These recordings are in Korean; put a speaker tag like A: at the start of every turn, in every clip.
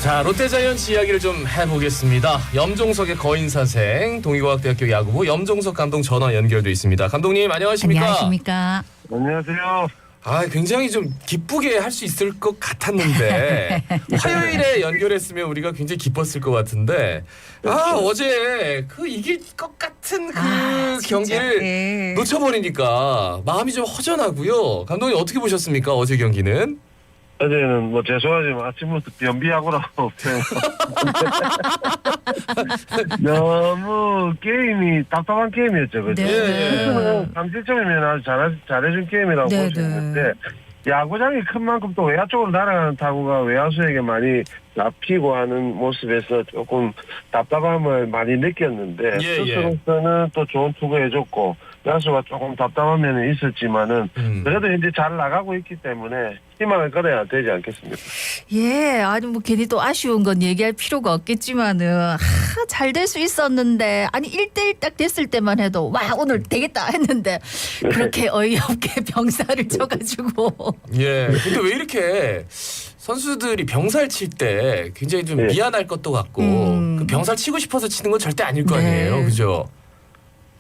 A: 자, 롯데자이언츠 이야기를 좀 해보겠습니다. 염종석의 거인사생 동의과학대학교 야구부 염종석 감독 전화 연결돼 있습니다. 감독님 안녕하십니까?
B: 안녕하십니까?
C: 안녕하세요.
A: 굉장히 좀 기쁘게 할 수 있을 것 같았는데 화요일에 연결했으면 우리가 굉장히 기뻤을 것 같은데 어제 그 이길 것 같은 그 경기를
B: 네.
A: 놓쳐버리니까 마음이 좀 허전하고요. 감독님 어떻게 보셨습니까? 어제 경기는?
C: 어제는 뭐 죄송하지만 아침부터 변비하고라고 너무 게임이 답답한 게임이었죠. 그죠?
B: 네.
C: 3실점이면 아주 잘해준 게임이라고 볼 수 있는데 야구장이 큰 만큼 또 외야 쪽으로 날아가는 타구가 외야수에게 많이 잡히고 하는 모습에서 조금 답답함을 많이 느꼈는데 스스로서는 또 좋은 투구 해줬고 야수가 조금 답답한 면은 있었지만은 그래도 이제 잘 나가고 있기 때문에 희망을 걸어야 되지 않겠습니까?
B: 예, 아니 뭐 괜히 또 아쉬운 건 얘기할 필요가 없겠지만은 잘 될 수 있었는데 아니 1대1 딱 됐을 때만 해도 와 오늘 되겠다 했는데 그렇게 어이없게 병사를 쳐가지고
A: 예. 근데 왜 이렇게 선수들이 병살 칠 때 굉장히 좀 미안할 것도 같고 그 병살 치고 싶어서 치는 건 절대 아닐 거 아니에요, 그죠?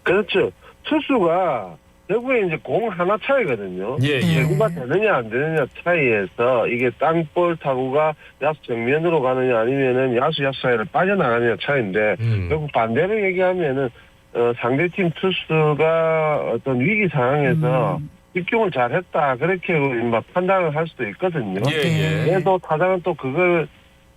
C: 그렇죠. 투수가 결국에 이제 공 하나 차이거든요. 제구가 되느냐 안 되느냐 차이에서 이게 땅볼 타구가 야수 정면으로 가느냐 아니면은 야수 사이를 빠져나가느냐 차이인데 결국 반대로 얘기하면은 상대팀 투수가 어떤 위기 상황에서 집중을 잘했다 그렇게 판단을 할 수도 있거든요. 그래도 타자는 또 그걸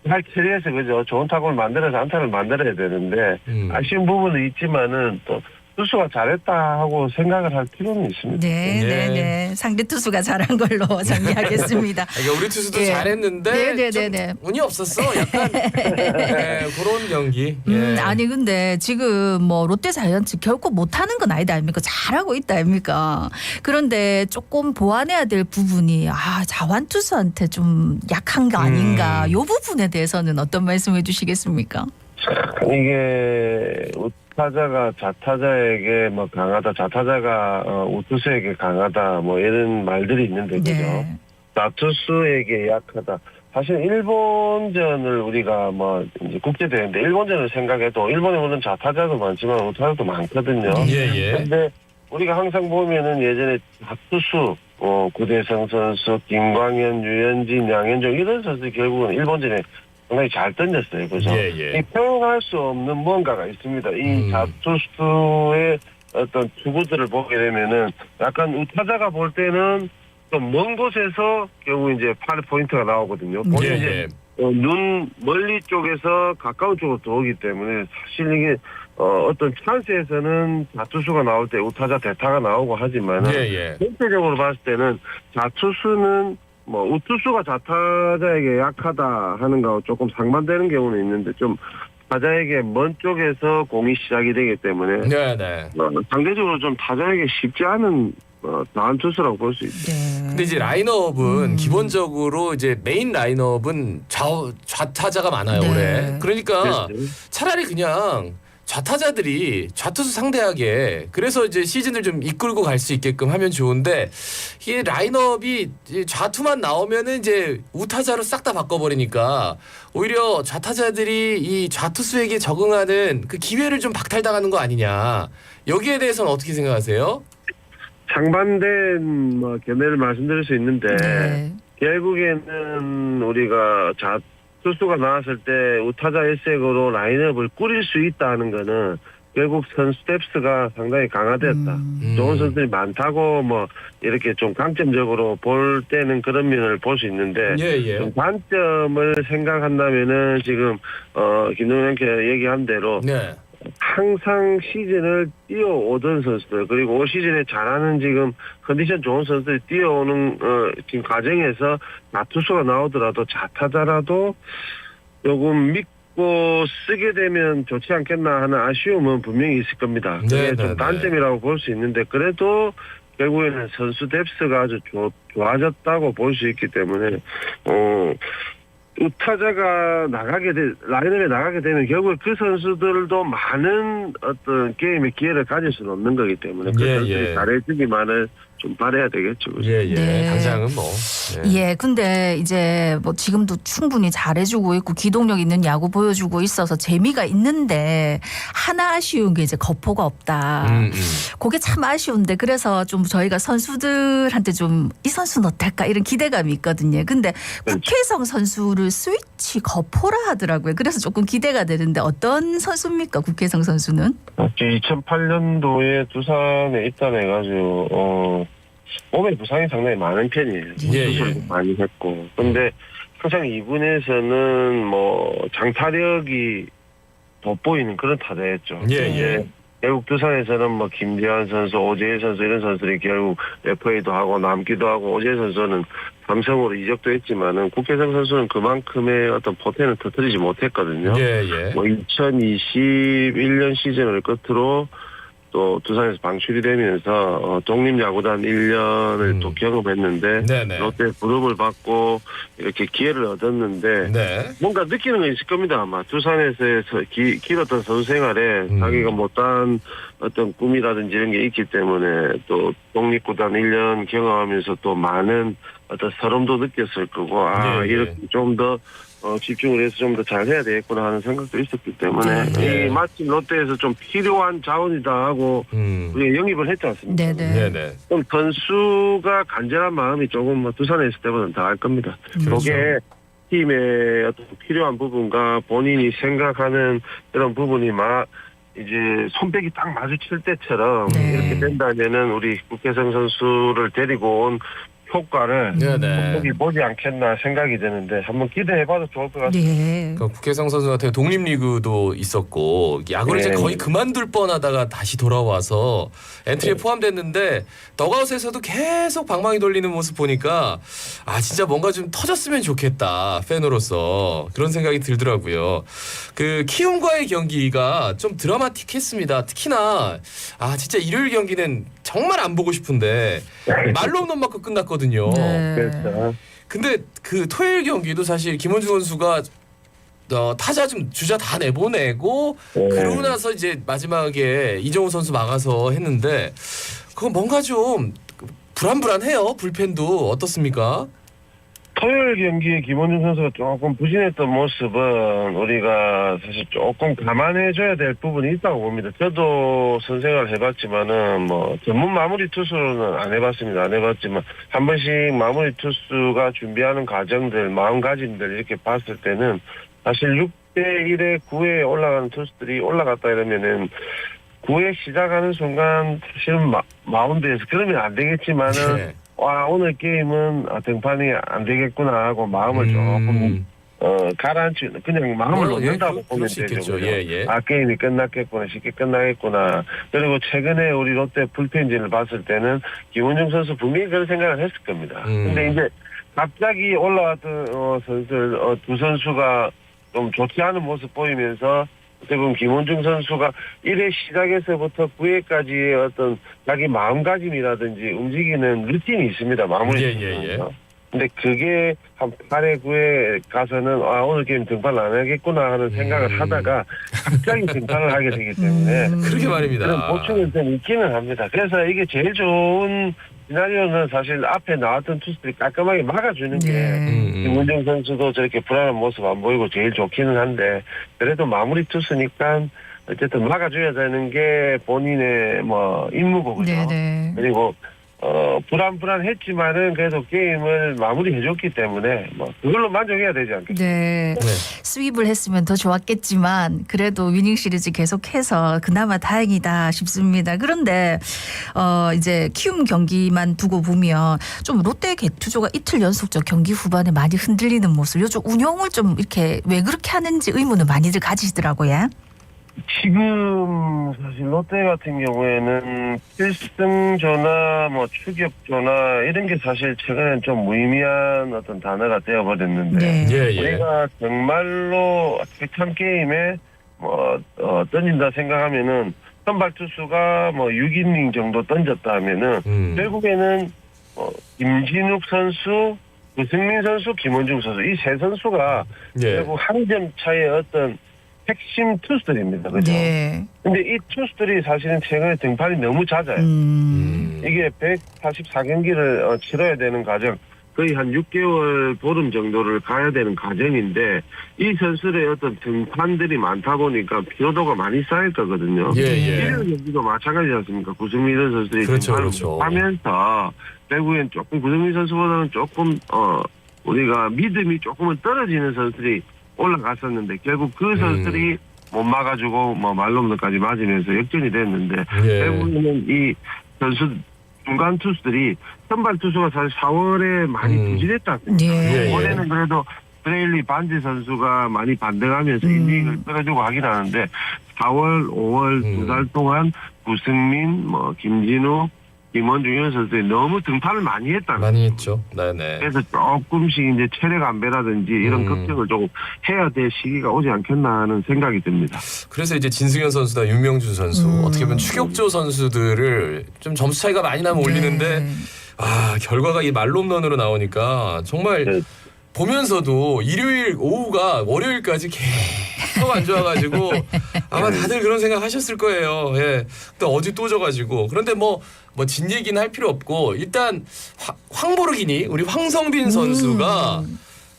C: 잘 처리해서 그죠 좋은 타구를 만들어서 안타를 만들어야 되는데 아쉬운 부분은 있지만은 또 투수가 잘했다 하고 생각을 할 필요는 있습니다.
B: 네. 상대 투수가 잘한 걸로 정리하겠습니다.
A: 그러니까 우리 투수도 잘했는데 좀 운이 없었어. 약간 그런 경기.
B: 아니 근데 지금 뭐 롯데자이언츠 결코 못하는 건 아니다 아닙니까? 잘하고 있다 아닙니까? 그런데 조금 보완해야 될 부분이 자완 투수한테 좀 약한 거 아닌가? 이 부분에 대해서는 어떤 말씀해 주시겠습니까?
C: 이게 타자가 자타자에게 뭐 강하다, 자타자가 우투수에게 강하다, 뭐 이런 말들이 있는데 그죠? 자투수에게 약하다. 사실 일본전을 우리가 뭐 이제 국제대회인데 일본전을 생각해도 일본에 오는 자타자도 많지만 우타자도 많거든요. 그런데 우리가 항상 보면은 예전에 자투수 구대성 선수, 김광현, 유현진, 양현종 이런 선수들이 결국은 일본전에 상당히 잘 던졌어요. 그래서 이 표현할 수 없는 무언가가 있습니다. 이 자투수의 어떤 투구들을 보게 되면은 약간 우타자가 볼 때는 좀 먼 곳에서 결국 이제 팔 포인트가 나오거든요. 이제 눈 멀리 쪽에서 가까운 쪽으로 들어오기 때문에 사실 이게 어떤 찬스에서는 자투수가 나올 때 우타자 대타가 나오고 하지만 전체적으로 봤을 때는 자투수는 뭐 우투수가 자타자에게 약하다 하는 거하고 조금 상반되는 경우는 있는데 좀 타자에게 먼 쪽에서 공이 시작이 되기 때문에 상대적으로 좀 타자에게 쉽지 않은 나은 투수라고 볼 수 있죠.
A: 근데 이제 라인업은 기본적으로 이제 메인 라인업은 좌타자가 많아요 올해. 그러니까 차라리 그냥 좌타자들이 좌투수 상대하게 그래서 이제 시즌을 좀 이끌고 갈 수 있게끔 하면 좋은데 이 라인업이 좌투만 나오면은 이제 우타자로 싹 다 바꿔버리니까 오히려 좌타자들이 이 좌투수에게 적응하는 그 기회를 좀 박탈당하는 거 아니냐. 여기에 대해서는 어떻게 생각하세요?
C: 상반된 견해를 말씀드릴 수 있는데 결국에는 우리가 투수가 나왔을 때 우타자 일색으로 라인업을 꾸릴 수 있다는 거는 결국 선수 뎁스가 상당히 강화되었다. 좋은 선수들이 많다고 뭐 이렇게 좀 강점적으로 볼 때는 그런 면을 볼 수 있는데 좀 단점을 생각한다면은 지금 김동현 얘기한 대로 항상 시즌을 뛰어오던 선수들 그리고 올 시즌에 잘하는 지금 컨디션 좋은 선수들이 뛰어오는 지금 과정에서 자투수가 나오더라도 자타자라도 조금 믿고 쓰게 되면 좋지 않겠나 하는 아쉬움은 분명히 있을 겁니다. 그게 좀 단점이라고 볼 수 있는데 그래도 결국에는 선수 뎁스가 아주 좋아졌다고 볼 수 있기 때문에 우타자가 라인업에 나가게 되면 결국 그 선수들도 많은 어떤 게임의 기회를 가질 수는 없는 거기 때문에 그 선수들이 잘해주기만을 좀 바래야 되겠죠. 그죠?
A: 예, 예.
B: 네.
A: 당장은 뭐.
B: 예, 근데 이제 뭐 지금도 충분히 잘해주고 있고 기동력 있는 야구 보여주고 있어서 재미가 있는데 하나 아쉬운 게 이제 거포가 없다. 그게 참 아쉬운데 그래서 좀 저희가 선수들한테 좀 이 선수는 어떨까 이런 기대감이 있거든요. 근데 국회성 선수를 스위치 거포라 하더라고요. 그래서 조금 기대가 되는데 어떤 선수입니까? 국회성 선수는?
C: 2008년도에 두산에 입단해가지고 몸에 부상이 상당히 많은 편이에요.
A: 예,
C: 수술도
A: 예.
C: 많이 했고. 근데 항상 2군에서는 뭐 장타력이 돋보이는 그런 타자였죠.
A: 예, 예.
C: 결국 두산에서는 뭐 김재환 선수, 오재일 선수 이런 선수들이 결국 FA도 하고 남기도 하고 오재일 선수는 삼성으로 이적도 했지만은 국회성 선수는 그만큼의 어떤 포텐을 터뜨리지 못했거든요.
A: 예, 예.
C: 뭐 2021년 시즌을 끝으로 또 두산에서 방출이 되면서 독립야구단 1년을 또 경험했는데
A: 네네.
C: 롯데 부름을 받고 이렇게 기회를 얻었는데
A: 네.
C: 뭔가 느끼는 건 있을 겁니다. 아마 두산에서 길었던 선수 생활에 자기가 못한 어떤 꿈이라든지 이런 게 있기 때문에 또 독립구단 1년 경험하면서 또 많은 어떤 서름도 느꼈을 거고
A: 예, 예.
C: 이렇게 좀 더 집중을 해서 좀 더 잘해야 되겠구나 하는 생각도 있었기 때문에
A: 네.
C: 이 마침 롯데에서 좀 필요한 자원이다 하고 우리가 영입을 했지 않습니까?
B: 네네.
A: 네네.
C: 좀 선수가 간절한 마음이 조금 뭐 두산에 있을 때보다는 더 할 겁니다. 그게 팀의 어떤 필요한 부분과 본인이 생각하는 그런 부분이 이제 손뼉이 딱 마주칠 때처럼
B: 네.
C: 이렇게 된다면은 우리 국회성 선수를 데리고 온 효과를
A: 네네.
C: 거기 보지 않겠나 생각이 드는데 한번 기대해봐도 좋을 것 같습니다.
B: 네.
A: 그 국회성 선수 같은 독립리그도 있었고 야구를 이제
C: 네.
A: 거의 그만둘 뻔하다가 다시 돌아와서 엔트리에 포함됐는데 더가웃에서도 계속 방망이 돌리는 모습 보니까 아 진짜 뭔가 좀 터졌으면 좋겠다 팬으로서 그런 생각이 들더라고요. 그 키움과의 경기가 좀 드라마틱했습니다. 특히나 아 진짜 일요일 경기는 정말 안 보고 싶은데 말로 없는 만큼 끝났거든요.
B: 네.
C: 그렇죠.
A: 근데 그 토요일 경기도 사실 김원주 선수가 타자 좀 주자 다 내보내고
C: 네.
A: 그러고 나서 이제 마지막에 이정우 선수 막아서 했는데 그거 뭔가 좀 불안불안해요. 불펜도 어떻습니까?
C: 토요일 경기에 김원준 선수가 조금 부진했던 모습은 우리가 사실 조금 감안해줘야 될 부분이 있다고 봅니다. 저도 선생을 해봤지만은 뭐 전문 마무리 투수는 안 해봤습니다. 안 해봤지만 한 번씩 마무리 투수가 준비하는 과정들, 마음가짐들 이렇게 봤을 때는 사실 6대1에 9에 올라가는 투수들이 올라갔다 이러면은 9회 시작하는 순간 사실은 마운드에서 그러면 안 되겠지만은
A: 네.
C: 와 오늘 게임은 등판이 안 되겠구나 하고 마음을 조금 가라앉히는 그냥 마음을 놓는다고 보면 되죠.
A: 있겠죠. 예, 예.
C: 아 게임이 끝났겠구나 쉽게 끝나겠구나. 그리고 최근에 우리 롯데 불펜진을 봤을 때는 김원중 선수 분명히 그런 생각을 했을 겁니다. 근데 이제 갑자기 올라왔던 선수들 두 선수가 좀 좋지 않은 모습 보이면서 지금 김원중 선수가 1회 시작에서부터 9회까지의 어떤 자기 마음가짐이라든지 움직이는 루틴이 있습니다. 마무리.
A: 예.
C: 근데 그게 한 8회, 9회 가서는 아 오늘 게임 등판 안 하겠구나 하는 생각을 하다가 갑자기 등판을 하게 되기 때문에
A: 그러게 말입니다.
C: 그런 보충은 좀 있기는 합니다. 그래서 이게 제일 좋은 시나리오는 사실 앞에 나왔던 투수들이 깔끔하게 막아주는 게 김문정 선수도 저렇게 불안한 모습 안 보이고 제일 좋기는 한데 그래도 마무리 투수니까 어쨌든 막아줘야 되는 게 본인의 뭐 임무고 그죠.
B: 네네.
C: 그리고 불안했지만은 그래도 게임을 마무리해줬기 때문에 뭐 그걸로 만족해야 되지 않겠습니까?
B: 네. 스윕을 했으면 더 좋았겠지만 그래도 위닝 시리즈 계속해서 그나마 다행이다 싶습니다. 그런데 이제 키움 경기만 두고 보면 좀 롯데 개투조가 이틀 연속적 경기 후반에 많이 흔들리는 모습. 요즘 운영을 좀 이렇게 왜 그렇게 하는지 의문을 많이들 가지시더라고요.
C: 지금 사실 롯데 같은 경우에는 필승조나 뭐 추격조나 이런 게 사실 최근엔 좀 무의미한 어떤 단어가 되어버렸는데
B: 네.
C: 우리가 정말로 빅한 게임에 던진다 생각하면은 선발 투수가 6이닝 정도 던졌다 하면은 결국에는 김진욱 선수, 유승민 선수, 김원중 선수 이 세 선수가 결국 한 점 차의 어떤 핵심 투수들입니다. 그죠?
B: 네.
C: 근데 이 투수들이 사실은 최근에 등판이 너무 잦아요. 이게 144경기를 치러야 되는 과정, 거의 한 6개월 보름 정도를 가야 되는 과정인데 이 선수들의 어떤 등판들이 많다 보니까 피로도가 많이 쌓일 거거든요.
A: 예, 예.
C: 일요일 경기도 마찬가지지 않습니까? 구승민 이런 선수들이
A: 그렇죠,
C: 등판을
A: 그렇죠.
C: 하면서 결국엔 조금 구승민 선수보다는 조금 우리가 믿음이 조금은 떨어지는 선수들이 올라갔었는데 결국 그 선수들이 못 막아주고 뭐 말로문까지 맞으면서 역전이 됐는데
A: 예.
C: 결국에는 이 선수 중간 투수들이 선발 투수가 사실 4월에 많이 부진했다.
B: 예.
A: 예.
C: 올해는 그래도 브레일리 반지 선수가 많이 반등하면서 이닝을 끌어주고 하긴 하는데 4월, 5월 두 달 동안 구승민, 뭐 김진우, 김원중 이런 선수들이 너무 등판을 많이 했다.
A: 많이 했죠. 네네.
C: 그래서 조금씩 이제 체력 안배라든지 이런 걱정을 조금 해야 될 시기가 오지 않겠나 하는 생각이 듭니다.
A: 그래서 이제 진승현 선수나 윤명준 선수 어떻게 보면 추격조 선수들을 좀 점수 차이가 많이 나면 올리는데 결과가 이 말홈런으로 나오니까 정말
C: 네.
A: 보면서도 일요일 오후가 월요일까지 계속 안 좋아가지고 아마 다들 그런 생각 하셨을 거예요. 예. 또 어제 또 져가지고 그런데 뭐 진 얘기는 할 필요 없고 일단 황보르기니 우리 황성빈 선수가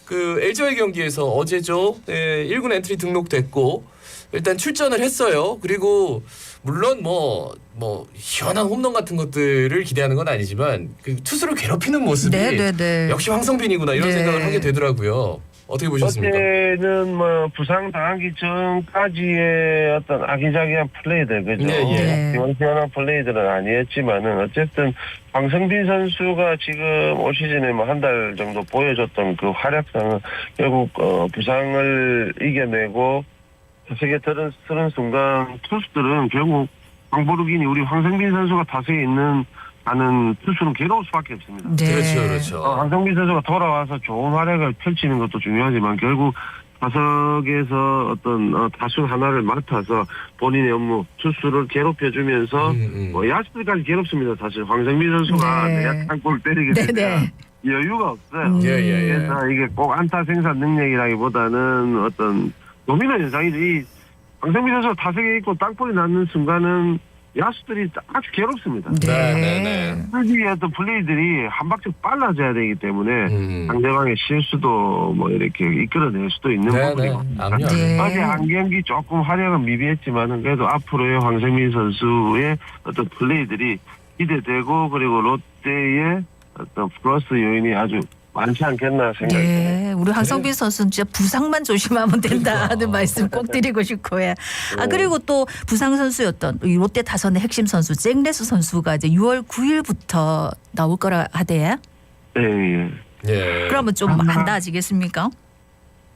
A: 그 LG와의 경기에서 어제죠. 1군 엔트리 등록됐고 일단 출전을 했어요. 그리고 물론 뭐 희한한 홈런 같은 것들을 기대하는 건 아니지만 그 투수를 괴롭히는 모습이 역시 황성빈이구나 이런 생각을 하게 되더라고요. 어떻게 보셨습니까?
C: 어제는 뭐 부상 당하기 전까지의 어떤 아기자기한 플레이들 그죠? 시원시원한 플레이들은 아니었지만은 어쨌든 황성빈 선수가 지금 올 시즌에 뭐 한 달 정도 보여줬던 그 활약상은 결국 부상을 이겨내고 타석에 들은 순간 투수들은 결국 황보르기니 우리 황성빈 선수가 타석에 있는 하는 투수는 괴로울 수밖에 없습니다.
A: 그렇죠.
C: 황성빈 선수가 돌아와서 좋은 활약을 펼치는 것도 중요하지만 결국 타석에서 어떤 타수 하나를 맡아서 본인의 업무 투수를 괴롭혀주면서 뭐 야수들까지 괴롭습니다. 사실 황성빈 선수가 내가 한골 때리게 되면 여유가 없어요. 그래서 이게 꼭 안타 생산 능력이라기보다는 어떤 도미노 현상이지. 이 황성빈 선수가 타석에 있고 땅볼이 났는 순간은 야수들이 아주 괴롭습니다. 특유의 어떤 플레이들이 한 박자 빨라져야 되기 때문에 상대방의 실수도 뭐 이렇게 이끌어낼 수도 있는 부분이거든요. 어제 한 경기 조금 활약은 미비했지만은 그래도 앞으로의 황성민 선수의 어떤 플레이들이 기대되고 그리고 롯데의 어떤 플러스 요인이 아주 많지 않겠나 생각이 듭니다.
B: 우리 황성빈 선수는 진짜 부상만 조심하면 된다는 말씀 꼭 드리고 싶고요. 그리고 또 부상 선수였던 롯데 타선의 핵심 선수 잭레스 선수가 이제 6월 9일부터 나올 거라 하대요. 그러면 좀 안 나아지겠습니까?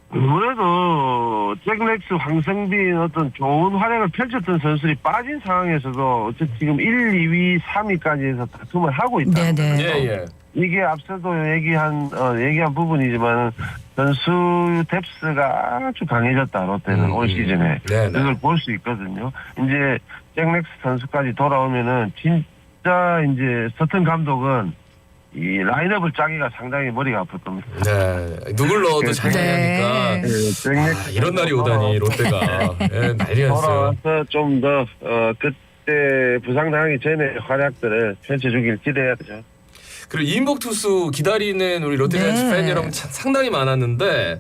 C: 아무래도 잭렉스, 황성빈 어떤 좋은 활약을 펼쳤던 선수들이 빠진 상황에서도 어쨌든 지금 1, 2위, 3위까지 해서 다툼을 하고 있다. 이게 앞서도 얘기한 부분이지만 선수 뎁스가 아주 강해졌다. 롯데는 올 시즌에 그걸 볼 수 있거든요. 이제 잭렉스 선수까지 돌아오면은 진짜 이제 서튼 감독은 이 라인업을 짜기가 상당히 머리가 아플 겁니다.
A: 누굴 넣어도 잘 되니까 이런 날이 오다니 롯데가 난리가 났어요.
C: 돌아와서 좀 더 그때 부상 당하기 전에 활약들을 펼쳐주길 기대해야죠.
A: 그리고 이인복 투수 기다리는 우리 롯데자이언츠 팬 여러분 상당히 많았는데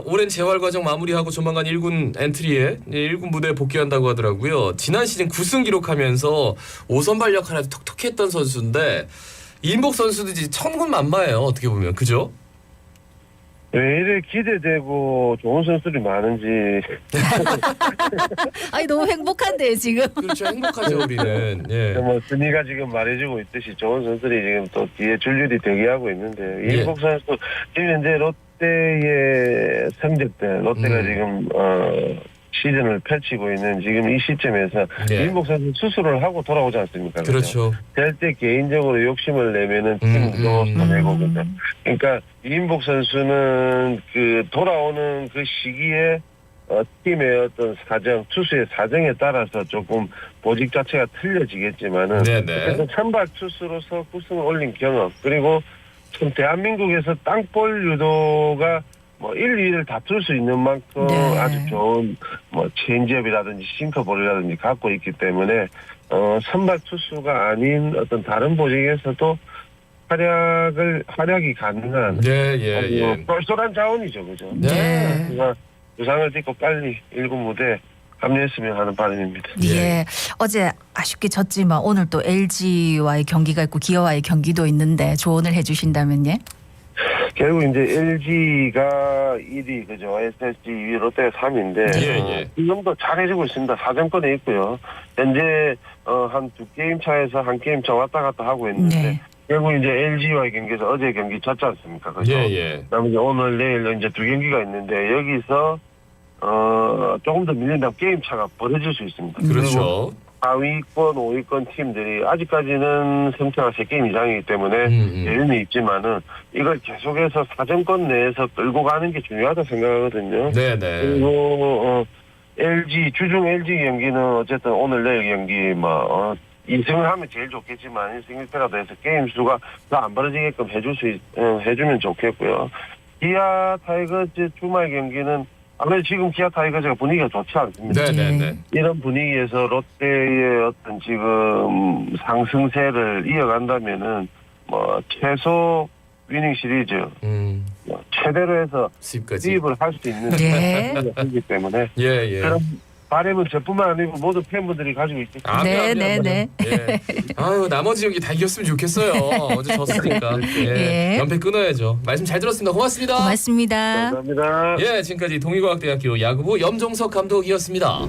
A: 오랜 재활 과정 마무리하고 조만간 1군 엔트리에 1군 무대에 복귀한다고 하더라고요. 지난 시즌 9승 기록하면서 5선발 역할을 톡톡히 했던 선수인데 이인복 선수도 이제 천군만마예요. 어떻게 보면 그죠?
C: 왜 이렇게 기대되고 좋은 선수들이 많은지.
B: 아니 너무 행복한데 지금.
A: 그렇죠. 행복하죠 우리는.
C: 뭐 순위가 지금 말해주고 있듯이 좋은 선수들이 지금 또 뒤에 줄줄이 대기하고 있는데 이인복 선수 지금 현재 롯데의 성적들 롯데가 지금 시즌을 펼치고 있는 지금 이 시점에서 이인복 선수 수술을 하고 돌아오지 않습니까?
A: 그렇죠.
C: 될 때 개인적으로 욕심을 내면은 팀도 내고 그러니까 이인복 선수는 그 돌아오는 그 시기에 팀의 어떤 사정, 투수의 사정에 따라서 조금 보직 자체가 틀려지겠지만은 그래서 선발 투수로서 9승을 올린 경험 그리고 참 대한민국에서 땅볼 유도가 뭐 1, 2위를 다툴 수 있는 만큼 아주 좋은 뭐 체인지업이라든지 싱커볼이라든지 갖고 있기 때문에 선발 투수가 아닌 어떤 다른 포지션에서도 활약이 가능한 쏠쏠한 자원이죠, 그죠?
B: 네.
C: 그래서 부상을 딛고 빨리 1군 무대 합류했으면 하는 바람입니다.
B: 예. 어제 아쉽게 졌지만 오늘 또 LG와의 경기가 있고 기아와의 경기도 있는데 조언을 해주신다면 예?
C: 결국 이제 LG가 1위, 그죠? SSG 2위, 롯데가 3위인데 지금도 잘해주고 있습니다. 4점권에 있고요. 현재 한 2게임 차에서 한 게임 차 왔다 갔다 하고 있는데
B: 네.
C: 결국 이제 LG와의 경기에서 어제 경기 졌지 않습니까? 그죠? 그다음에 이제 오늘 내일 이제 2경기가 있는데 여기서 조금 더 밀린다면 게임 차가 벌어질 수 있습니다.
A: 그렇죠.
C: 4위권, 5위권 팀들이 아직까지는 승차가 3게임 이상이기 때문에 여유는 있지만은 이걸 계속해서 4점권 내에서 끌고 가는 게 중요하다 생각하거든요.
A: 네네.
C: 그리고 LG 주중 LG 경기는 어쨌든 오늘 내일 경기 2승을 하면 제일 좋겠지만 1승 1패라도 해서 게임 수가 더 안 벌어지게끔 해주면 좋겠고요. 기아 타이거즈 주말 경기는 아무래도 지금 기아 타이거즈가 분위기가 좋지 않습니다.
A: 네네네.
C: 이런 분위기에서 롯데의 어떤 지금 상승세를 이어간다면은 최소 위닝 시리즈 최대로 해서 수입을 할 수 있는 상황이기 때문에 그런 바람은 저뿐만 아니고 모든 팬분들이 가지고 있겠습니다.
B: 네네네.
A: 아유 나머지 경기 다 이겼으면 좋겠어요. 어제 졌으니까. 연패 끊어야죠. 말씀 잘 들었습니다. 고맙습니다.
B: 고맙습니다.
C: 감사합니다.
A: 지금까지 동의과학대학교 야구부 염종석 감독이었습니다.